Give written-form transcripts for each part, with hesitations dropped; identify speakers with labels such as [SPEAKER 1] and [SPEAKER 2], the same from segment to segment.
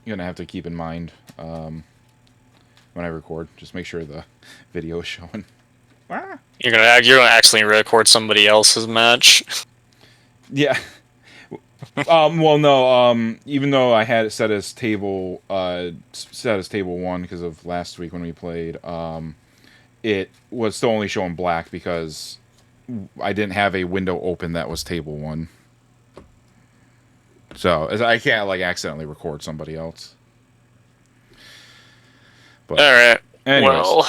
[SPEAKER 1] gonna have to keep in mind when I record. Just make sure the video is showing. Ah.
[SPEAKER 2] You're gonna accidentally record somebody else's match.
[SPEAKER 1] Yeah. Well, no. Even though I had it set as table 1 because of last week when we played, it was still only showing black because I didn't have a window open that was table 1. So I can't like accidentally record somebody else. But
[SPEAKER 2] all right.
[SPEAKER 1] anyways,
[SPEAKER 2] Well,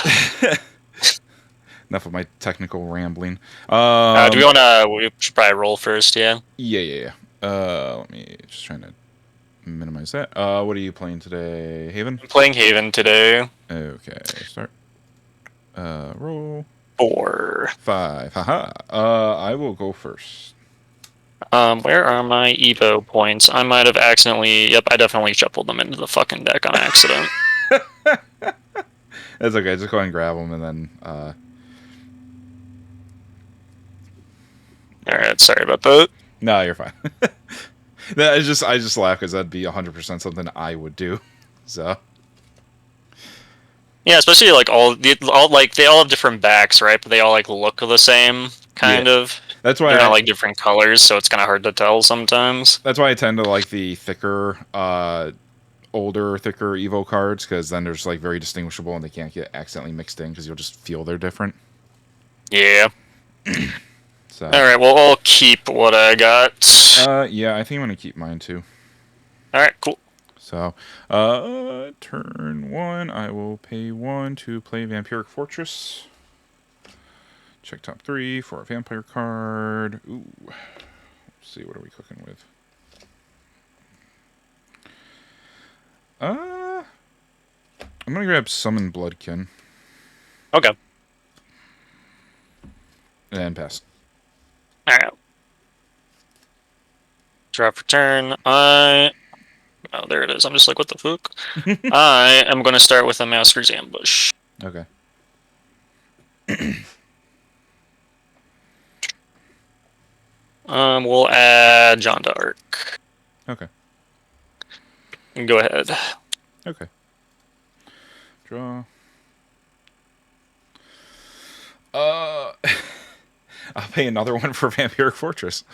[SPEAKER 1] enough of my technical rambling.
[SPEAKER 2] do we wanna? We should probably roll first. Yeah.
[SPEAKER 1] Yeah. Let me just trying to minimize that. What are you playing today, Haven?
[SPEAKER 2] I'm playing Haven today.
[SPEAKER 1] Okay, start. Roll.
[SPEAKER 2] 4.
[SPEAKER 1] 5. Haha. I will go first.
[SPEAKER 2] Where are my Evo points? I might have accidentally. Yep, I definitely shuffled them into the fucking deck on accident.
[SPEAKER 1] That's okay. Just go ahead and grab them, and then.
[SPEAKER 2] All right, sorry about that.
[SPEAKER 1] No, you're fine. I just laugh because that'd be 100% something I would do. So.
[SPEAKER 2] Yeah, especially like like they all have different backs, right? But they all like look the same, kind of.
[SPEAKER 1] That's why
[SPEAKER 2] they're not like different colors, so it's kind of hard to tell sometimes.
[SPEAKER 1] That's why I tend to like the thicker, older, thicker Evo cards because then they're just like very distinguishable and they can't get accidentally mixed in because you'll just feel they're different.
[SPEAKER 2] Yeah.
[SPEAKER 1] So.
[SPEAKER 2] All right. Well, I'll keep what I got.
[SPEAKER 1] Yeah, I think I'm gonna keep mine too.
[SPEAKER 2] All right. Cool.
[SPEAKER 1] So, turn 1, I will pay 1 to play Vampiric Fortress. Check top 3 for a vampire card. Ooh. Let's see, what are we cooking with? I'm gonna grab Summon Bloodkin.
[SPEAKER 2] Okay.
[SPEAKER 1] And pass.
[SPEAKER 2] All right. Drop return. Oh, there it is. I'm just like, what the fuck? I am going to start with a Master's Ambush.
[SPEAKER 1] Okay.
[SPEAKER 2] We'll add John to Arc.
[SPEAKER 1] Okay.
[SPEAKER 2] Go ahead.
[SPEAKER 1] Okay. Draw. I'll pay another one for Vampiric Fortress.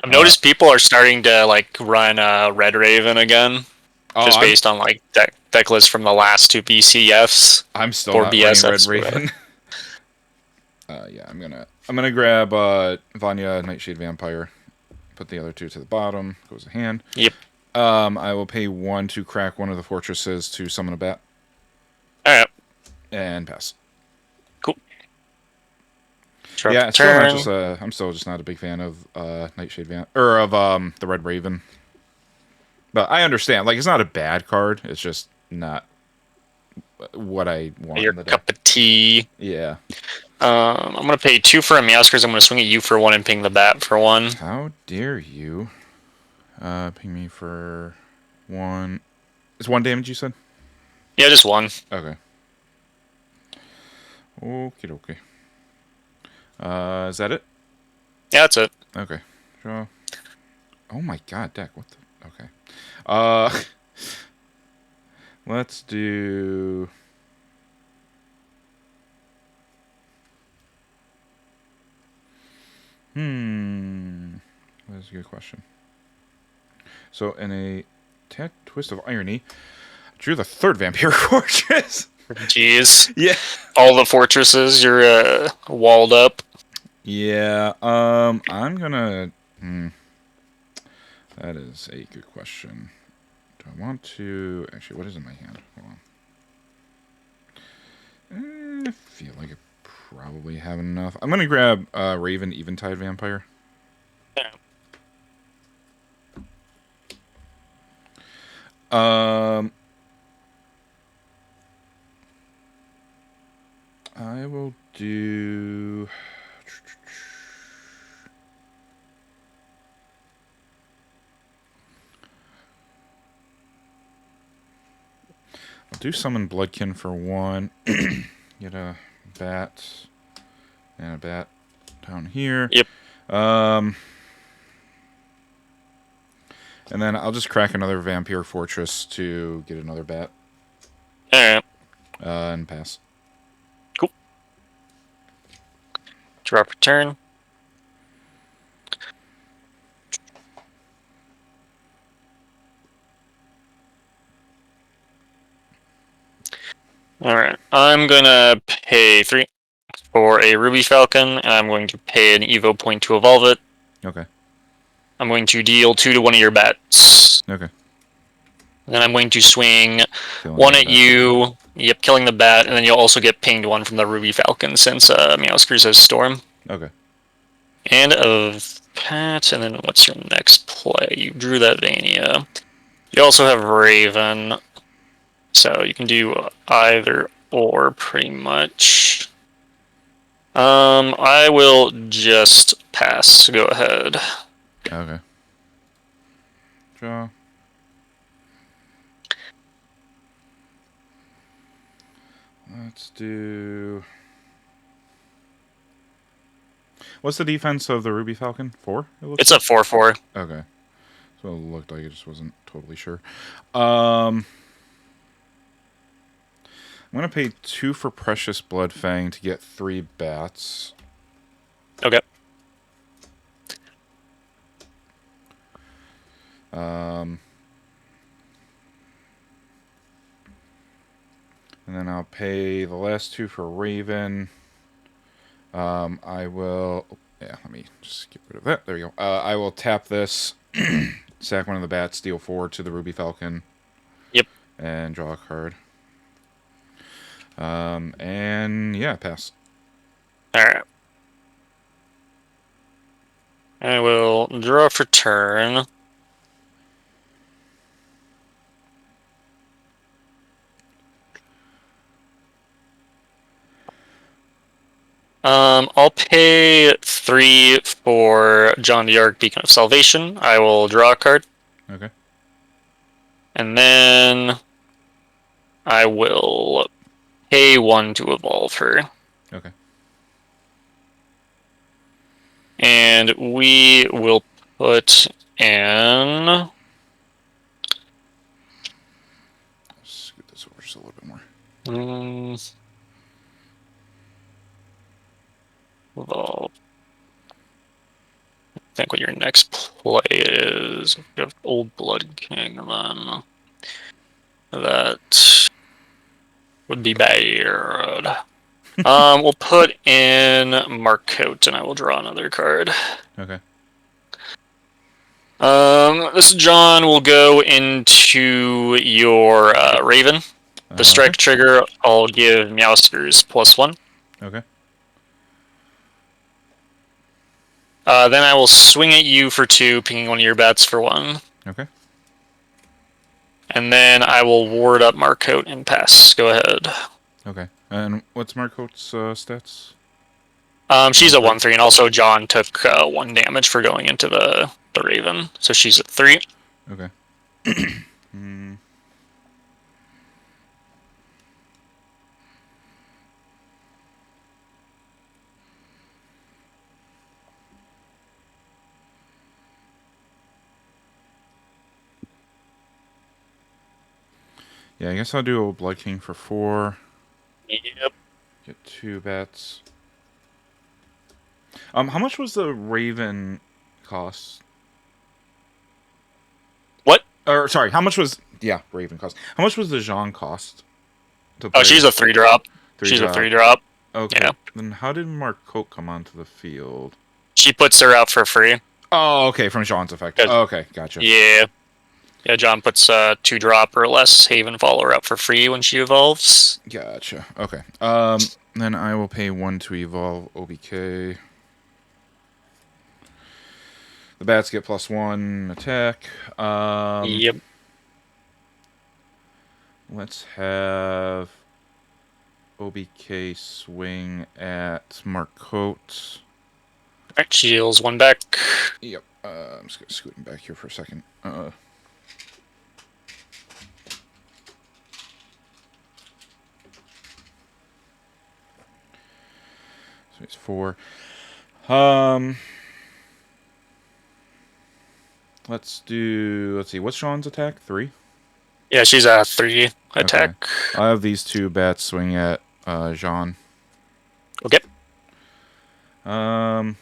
[SPEAKER 2] I've noticed people are starting to like run Red Raven again, just based on like deck lists from the last 2 BCFs.
[SPEAKER 1] I'm still not running Red Raven. Yeah, I'm gonna grab Vanya Nightshade Vampire. Put the other 2 to the bottom. Goes to hand.
[SPEAKER 2] Yep.
[SPEAKER 1] I will pay 1 to crack one of the fortresses to summon a bat.
[SPEAKER 2] All right.
[SPEAKER 1] And pass.
[SPEAKER 2] Cool.
[SPEAKER 1] Yeah, I'm still just not a big fan of Nightshade of the Red Raven. But I understand. Like, it's not a bad card. It's just not what I want.
[SPEAKER 2] Your
[SPEAKER 1] in the
[SPEAKER 2] cup of tea.
[SPEAKER 1] Yeah.
[SPEAKER 2] I'm gonna pay 2 for a Meowscars. I'm gonna swing at you for 1 and ping the bat for 1.
[SPEAKER 1] How dare you? Ping me for 1. It's 1 damage, you said?
[SPEAKER 2] Yeah, just 1.
[SPEAKER 1] Okay. Okie dokie. Is that it?
[SPEAKER 2] Yeah, that's it.
[SPEAKER 1] Okay. Draw. Oh my god, deck. What the? Okay. Let's do. That's a good question. So, in a tad twist of irony, I drew the 3rd Vampiric Fortress.
[SPEAKER 2] Jeez.
[SPEAKER 1] Yeah.
[SPEAKER 2] All the fortresses, you're walled up.
[SPEAKER 1] Yeah. I'm gonna. That is a good question. Do I want to actually? What is in my hand? Hold on. I feel like I probably have enough. I'm gonna grab Raven Eventide Vampire.
[SPEAKER 2] Yeah.
[SPEAKER 1] I will do. I'll do Summon Bloodkin for 1. Get a bat and a bat down here.
[SPEAKER 2] Yep.
[SPEAKER 1] And then I'll just crack another Vampire Fortress to get another bat.
[SPEAKER 2] Alright.
[SPEAKER 1] And pass.
[SPEAKER 2] Cool. Drop a turn. Alright. I'm gonna pay 3 for a Ruby Falcon, and I'm going to pay an Evo point to evolve it.
[SPEAKER 1] Okay.
[SPEAKER 2] I'm going to deal 2 to one of your bats.
[SPEAKER 1] Okay.
[SPEAKER 2] Then I'm going to swing
[SPEAKER 1] Killing
[SPEAKER 2] one
[SPEAKER 1] the
[SPEAKER 2] at
[SPEAKER 1] bat.
[SPEAKER 2] you. Yep, killing the bat, and then you'll also get pinged one from the Ruby Falcon since Meowscrews has Storm.
[SPEAKER 1] Okay.
[SPEAKER 2] And of Pat, and then what's your next play? You drew that Vania. You also have Raven, so you can do either or pretty much. I will just pass. Go ahead.
[SPEAKER 1] Okay. Draw. Let's do... What's the defense of the Ruby Falcon? 4?
[SPEAKER 2] It's a 4/4.
[SPEAKER 1] Okay. So it looked like, it just wasn't totally sure. I'm going to pay 2 for Precious Bloodfang to get 3 bats.
[SPEAKER 2] Okay.
[SPEAKER 1] And then I'll pay the last 2 for Raven. I will... Yeah, let me just get rid of that. There you go. I will tap this, sack one of the bats, deal 4 to the Ruby Falcon.
[SPEAKER 2] Yep.
[SPEAKER 1] And draw a card. And yeah, pass.
[SPEAKER 2] Alright. I will draw for turn. I'll pay 3 for John the Arc Beacon of Salvation. I will draw a card.
[SPEAKER 1] Okay.
[SPEAKER 2] And then I will pay 1 to evolve her.
[SPEAKER 1] Okay.
[SPEAKER 2] And we will put in...
[SPEAKER 1] Scoot this over just a little bit more.
[SPEAKER 2] Evolve. I think what your next play is. You have Old Blood King, then that would be bad. We'll put in Marcote, and I will draw another card.
[SPEAKER 1] Okay.
[SPEAKER 2] This John will go into your Raven. The strike
[SPEAKER 1] Okay.
[SPEAKER 2] trigger, I'll give Meowscrews +1.
[SPEAKER 1] Okay.
[SPEAKER 2] Then I will swing at you for 2, pinging one of your bats for 1.
[SPEAKER 1] Okay.
[SPEAKER 2] And then I will ward up Marcote and pass. Go ahead.
[SPEAKER 1] Okay. And what's Marcote's stats?
[SPEAKER 2] She's at 1/3, and also John took 1 damage for going into the Raven, so she's at 3.
[SPEAKER 1] Okay. Yeah, I guess I'll do Old Blood King for 4.
[SPEAKER 2] Yep.
[SPEAKER 1] Get 2 bats. How much was the Raven cost?
[SPEAKER 2] What?
[SPEAKER 1] Or sorry, how much was Raven cost? How much was the Jean cost?
[SPEAKER 2] Oh, she's a 3-drop. She's a 3-drop.
[SPEAKER 1] Okay.
[SPEAKER 2] Yeah.
[SPEAKER 1] Then how did Marcote come onto the field?
[SPEAKER 2] She puts her out for free.
[SPEAKER 1] Oh, okay, from Jean's effect. Oh, okay, gotcha.
[SPEAKER 2] Yeah. Yeah, John puts 2-drop or less Haven Follower up for free when she evolves.
[SPEAKER 1] Gotcha. Okay. Then I will pay 1 to evolve OBK. The bats get +1 attack.
[SPEAKER 2] Yep.
[SPEAKER 1] Let's have OBK swing at Marcote.
[SPEAKER 2] Alright, she deals 1 back.
[SPEAKER 1] Yep. I'm just scooting back here for a second. So it's 4. Let's do. Let's see. What's Sean's attack? 3.
[SPEAKER 2] Yeah, she's a 3
[SPEAKER 1] Okay.
[SPEAKER 2] attack.
[SPEAKER 1] I have these 2 bats swing at Jean.
[SPEAKER 2] Okay.
[SPEAKER 1] Um,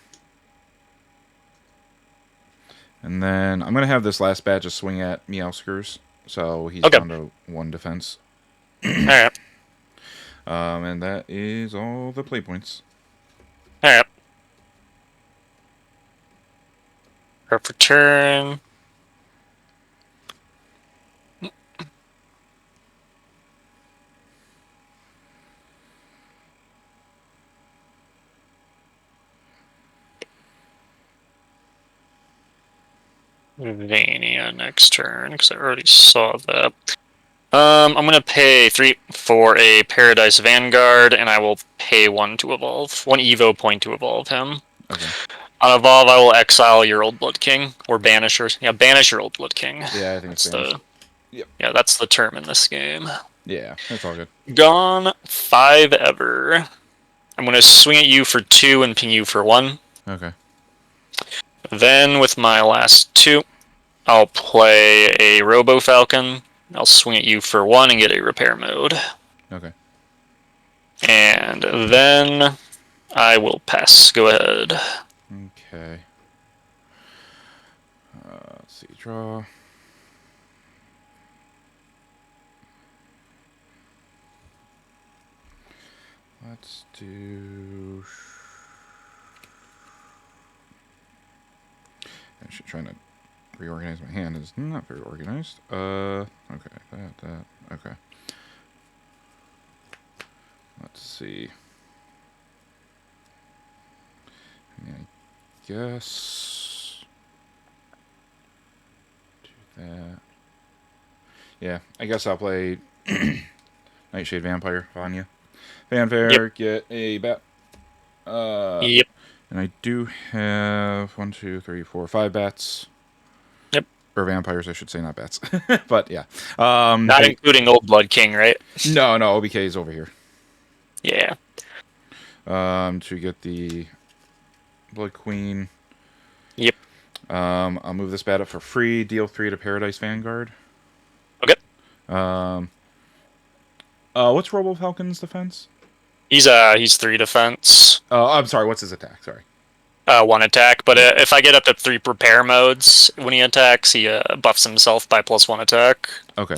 [SPEAKER 1] and then I'm gonna have this last bat just swing at Meowskers, so he's
[SPEAKER 2] Okay.
[SPEAKER 1] down to 1 defense.
[SPEAKER 2] All right.
[SPEAKER 1] And that is all the play points.
[SPEAKER 2] All right. Her for turn. Vania next turn because I already saw that. I'm gonna pay 3 for a Paradise Vanguard, and I will pay 1 to evolve. 1 Evo point to evolve him.
[SPEAKER 1] Okay.
[SPEAKER 2] On evolve, I will exile your Old Blood King or banish your banish your Old Blood King.
[SPEAKER 1] Yeah, I think it's
[SPEAKER 2] That's
[SPEAKER 1] banished.
[SPEAKER 2] the
[SPEAKER 1] Yep.
[SPEAKER 2] yeah, that's the term in this game.
[SPEAKER 1] Yeah, that's all good.
[SPEAKER 2] Gone 5 ever. I'm gonna swing at you for 2 and ping you for 1.
[SPEAKER 1] Okay.
[SPEAKER 2] Then with my last 2, I'll play a Robo Falcon. I'll swing at you for 1 and get a repair mode.
[SPEAKER 1] Okay.
[SPEAKER 2] And then I will pass. Go ahead.
[SPEAKER 1] Okay. Let's see. Draw. Let's do. Actually, trying to reorganize my hand is not very organized. Okay, that, okay. Let's see. I mean, I guess do that. Yeah, I guess I'll play Nightshade Vampire, Vanya. Fanfare,
[SPEAKER 2] Yep.
[SPEAKER 1] get a bat.
[SPEAKER 2] Yep.
[SPEAKER 1] And I do have 1, 2, 3, 4, 5 bats.
[SPEAKER 2] Yep.
[SPEAKER 1] Or vampires, I should say, not bats. But yeah.
[SPEAKER 2] Not including Old Blood King, right?
[SPEAKER 1] No, OBK is over here.
[SPEAKER 2] Yeah.
[SPEAKER 1] To get the Blood Queen.
[SPEAKER 2] Yep.
[SPEAKER 1] I'll move this bat up for free. Deal 3 to Paradise Vanguard.
[SPEAKER 2] Okay.
[SPEAKER 1] What's Robo Falcon's defense?
[SPEAKER 2] He's 3 defense.
[SPEAKER 1] I'm sorry. What's his attack? Sorry.
[SPEAKER 2] 1 attack, but if I get up to 3 repair modes when he attacks, he buffs himself by +1 attack.
[SPEAKER 1] Okay.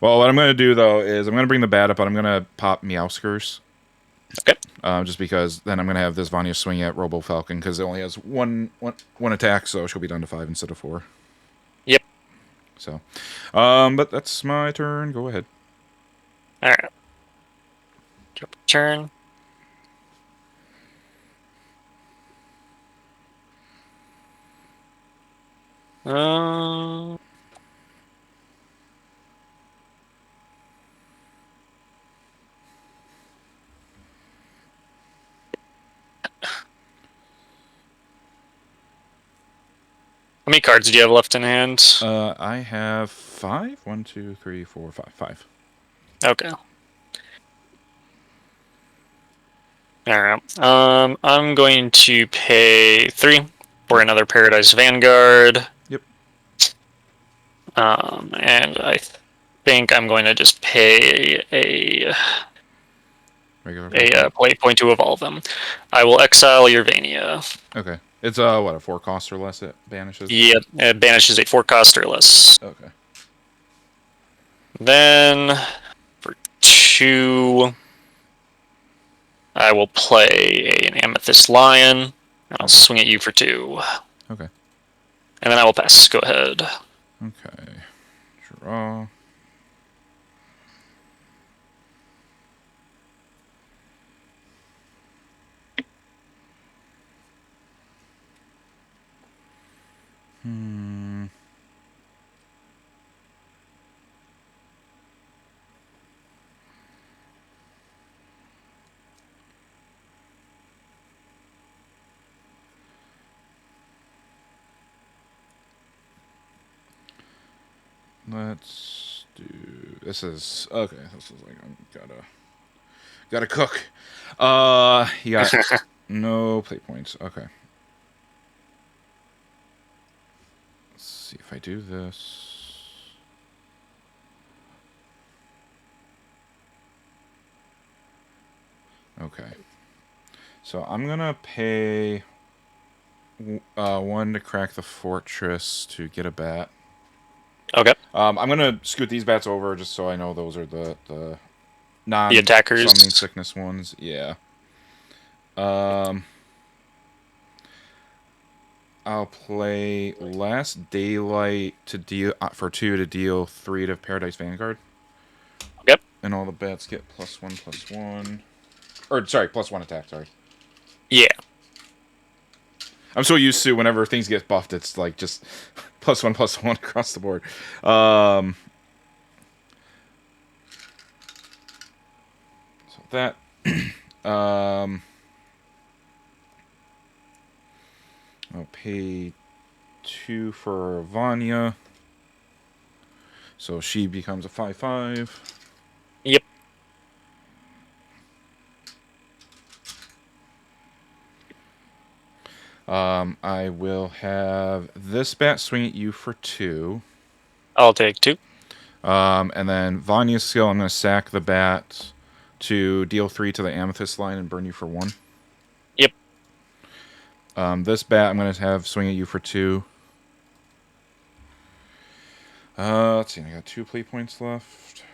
[SPEAKER 1] Well, what I'm going to do, though, is I'm going to bring the bat up, but I'm going to pop Meowskers.
[SPEAKER 2] Okay.
[SPEAKER 1] Just because then I'm going to have this Vanya swing at Robo Falcon because it only has one attack, so she'll be down to 5 instead of 4.
[SPEAKER 2] Yep.
[SPEAKER 1] So, but that's my turn. Go ahead.
[SPEAKER 2] All right. Turn. How many cards do you have left in hand?
[SPEAKER 1] I have 5. 1, 2, 3, 4, 5. 5.
[SPEAKER 2] Okay. Alright. I'm going to pay 3 for another Paradise Vanguard.
[SPEAKER 1] Yep.
[SPEAKER 2] And I think I'm going to just pay a
[SPEAKER 1] Regular.
[SPEAKER 2] play point to evolve them. I will exile your Vania.
[SPEAKER 1] Okay. It's what, a 4 cost or less it banishes?
[SPEAKER 2] Yep, it banishes a 4 cost or less.
[SPEAKER 1] Okay.
[SPEAKER 2] Then for 2, I will play an Amethyst Lion. And I'll swing at you for 2.
[SPEAKER 1] Okay.
[SPEAKER 2] And then I will pass. Go ahead.
[SPEAKER 1] Okay. Draw. Let's do. This is okay. This is like I'm gotta cook. You got no play points. Okay. Let's see if I do this. Okay. So I'm gonna pay 1 to crack the fortress to get a bat.
[SPEAKER 2] Okay.
[SPEAKER 1] I'm gonna scoot these bats over just so I know those are the
[SPEAKER 2] The
[SPEAKER 1] non-summoning
[SPEAKER 2] attackers.
[SPEAKER 1] sickness ones. Yeah. Um, I'll play Last Daylight to deal for 2 to deal 3 to Paradise Vanguard,
[SPEAKER 2] Yep.
[SPEAKER 1] and all the bats get +1/+1. Or sorry, +1 attack. Sorry.
[SPEAKER 2] Yeah.
[SPEAKER 1] I'm so used to whenever things get buffed, it's like just +1/+1 across the board. So that. um, I'll pay 2 for Vanya, so she becomes a 5/5.
[SPEAKER 2] Yep.
[SPEAKER 1] I will have this bat swing at you for 2.
[SPEAKER 2] I'll take 2.
[SPEAKER 1] And then Vanya's skill, I'm going to sack the bat to deal 3 to the Amethyst line and burn you for 1.
[SPEAKER 2] Yep.
[SPEAKER 1] This bat I'm going to have swing at you for 2. Let's see, I got 2 play points left.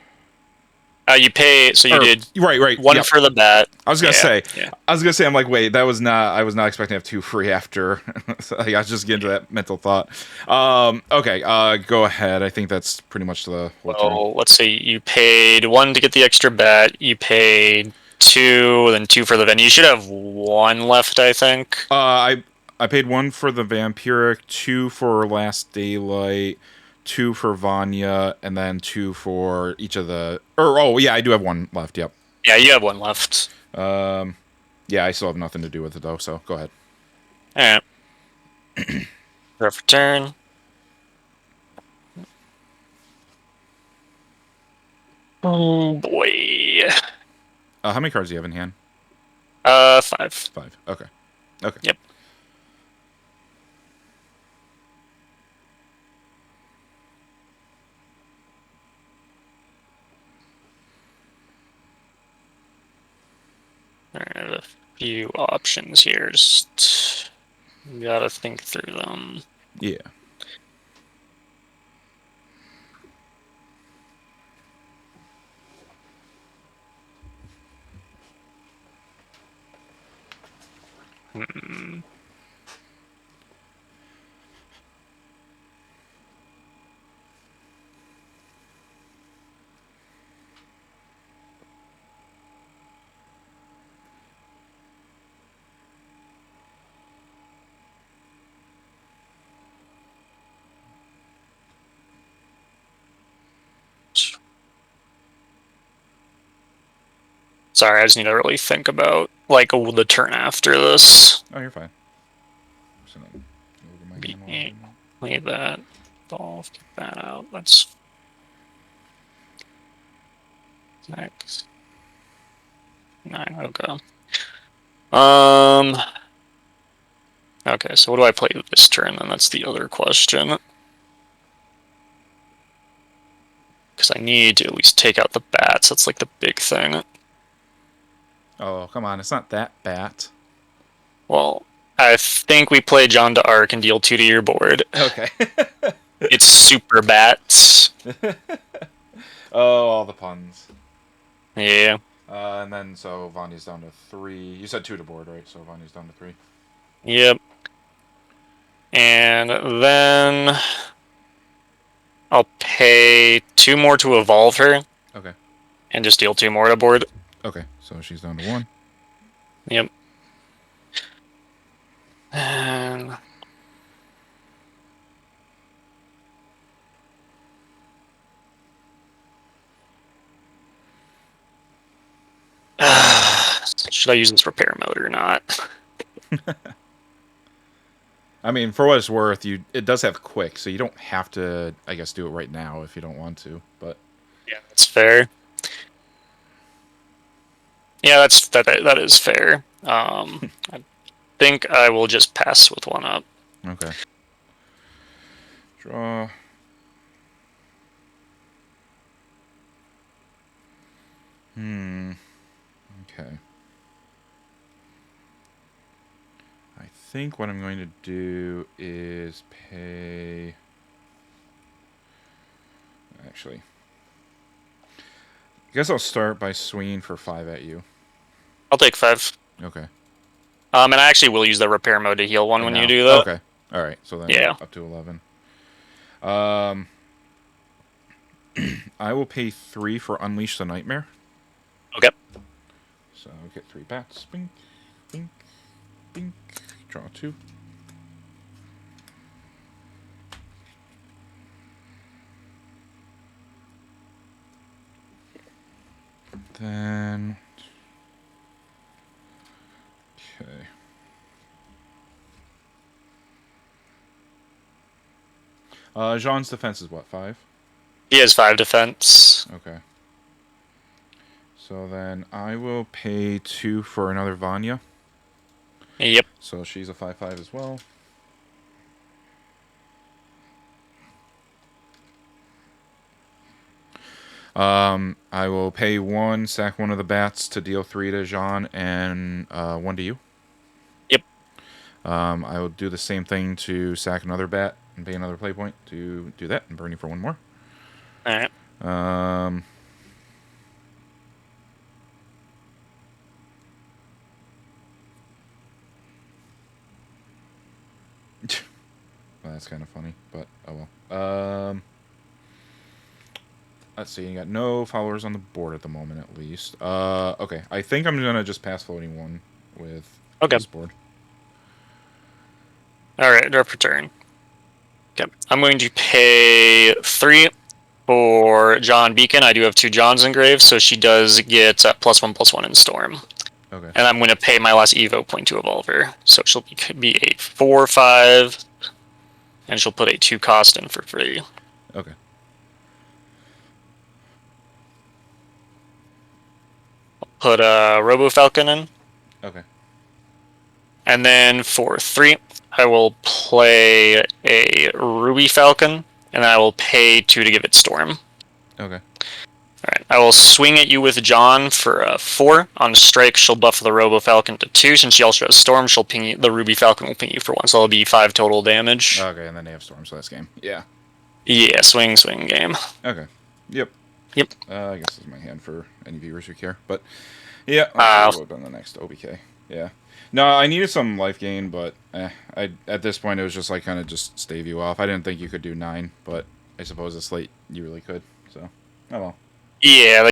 [SPEAKER 2] You pay, so you did
[SPEAKER 1] right.
[SPEAKER 2] 1
[SPEAKER 1] Yep.
[SPEAKER 2] for the bat.
[SPEAKER 1] I was gonna say,
[SPEAKER 2] Yeah.
[SPEAKER 1] I'm like, wait, that was not. I was not expecting to have 2 free after. So, like, I was just getting to that mental thought. Okay. Go ahead. I think that's pretty much the whole turn.
[SPEAKER 2] Well, let's see. You paid 1 to get the extra bat. You paid 2, then 2 for the venue. You should have 1 left, I think.
[SPEAKER 1] I paid 1 for the Vampiric, 2 for Last Daylight, 2 for Vanya, and then 2 for each of the. Yeah, I do have 1 left. Yep.
[SPEAKER 2] Yeah, you have 1 left.
[SPEAKER 1] Yeah, I still have nothing to do with it though. So go ahead.
[SPEAKER 2] All right. Rough turn. Oh boy.
[SPEAKER 1] How many cards do you have in hand?
[SPEAKER 2] 5.
[SPEAKER 1] 5. Okay. Okay.
[SPEAKER 2] Yep. Alright, I have a few options here. Just gotta think through them.
[SPEAKER 1] Yeah.
[SPEAKER 2] Hmm. Sorry, I just need to really think about like the turn after this.
[SPEAKER 1] Oh, you're fine.
[SPEAKER 2] Leave that. I'll get that out. That's next. 9. Okay. Okay, so what do I play this turn? Then that's the other question. Because I need to at least take out the bats. That's like the big thing.
[SPEAKER 1] Oh, come on. It's not that bat.
[SPEAKER 2] Well, I think we play John to Arc and deal 2 to your board.
[SPEAKER 1] Okay.
[SPEAKER 2] It's super bats.
[SPEAKER 1] Oh, all the puns.
[SPEAKER 2] Yeah.
[SPEAKER 1] And then, so Vanya's down to 3. You said 2 to board, right? So Vanya's down to 3.
[SPEAKER 2] Yep. And then I'll pay 2 more to evolve her.
[SPEAKER 1] Okay.
[SPEAKER 2] And just deal 2 more to board.
[SPEAKER 1] Okay, so she's down to 1.
[SPEAKER 2] Yep. And should I use this repair mode or not?
[SPEAKER 1] I mean, for what it's worth, it does have quick, so you don't have to, I guess, do it right now if you don't want to. But
[SPEAKER 2] Yeah, that's fair. Yeah, that is fair. I think I will just pass with 1 up.
[SPEAKER 1] okay. Draw. Okay. I think what I'm going to do is pay... Actually, I guess I'll start by swinging for 5 at you.
[SPEAKER 2] I'll take 5.
[SPEAKER 1] Okay.
[SPEAKER 2] And I actually will use the repair mode to heal one
[SPEAKER 1] Oh,
[SPEAKER 2] when
[SPEAKER 1] now?
[SPEAKER 2] you do that.
[SPEAKER 1] Okay. Alright, so then
[SPEAKER 2] Yeah.
[SPEAKER 1] up to 11. I will pay 3 for Unleash the Nightmare.
[SPEAKER 2] Okay.
[SPEAKER 1] So I'll get 3 bats. Bink, bink, bink. Draw 2. Then... Okay. Jean's defense is what, 5?
[SPEAKER 2] He has 5 defense.
[SPEAKER 1] Okay. So then I will pay 2 for another Vanya.
[SPEAKER 2] Yep.
[SPEAKER 1] So she's a 5/5 as well. I will pay 1, sack 1 of the bats to deal 3 to Jean, and 1 to you.
[SPEAKER 2] Yep.
[SPEAKER 1] I will do the same thing to sack another bat and pay another play point to do that, and burn you for 1 more.
[SPEAKER 2] Alright.
[SPEAKER 1] Well, that's kind of funny, but oh well. Let's see, you got no followers on the board at the moment, at least. Okay, I think I'm gonna just pass floating 1 with this board.
[SPEAKER 2] Alright, drop return. Okay. I'm going to pay 3 for John Beacon. I do have 2 Johns engraved, so she does get +1/+1 in Storm.
[SPEAKER 1] Okay.
[SPEAKER 2] And I'm going to pay my last Evo point to evolve her. So she'll be a 4/5, and she'll put a 2 cost in for free.
[SPEAKER 1] Okay.
[SPEAKER 2] I'll put a Robo Falcon in.
[SPEAKER 1] Okay.
[SPEAKER 2] And then for 3, I will play a Ruby Falcon, and I will pay 2 to give it Storm.
[SPEAKER 1] Okay.
[SPEAKER 2] Alright, I will swing at you with John for 4. On strike, she'll buff the Robo Falcon to 2. Since she also has Storm, she'll ping you, the Ruby Falcon will ping you for 1, so it'll be 5 total damage.
[SPEAKER 1] Okay, and then they have Storm, so that's game. Yeah.
[SPEAKER 2] Yeah, swing game.
[SPEAKER 1] Okay. Yep.
[SPEAKER 2] Yep.
[SPEAKER 1] I guess this is my hand for any viewers who care. But, yeah,
[SPEAKER 2] Uh,
[SPEAKER 1] we'll on the next OBK. Yeah. No, I needed some life gain, but at this point, it was just like kind of just stave you off. I didn't think you could do 9, but I suppose it's late. You really could, so, oh well.
[SPEAKER 2] Yeah,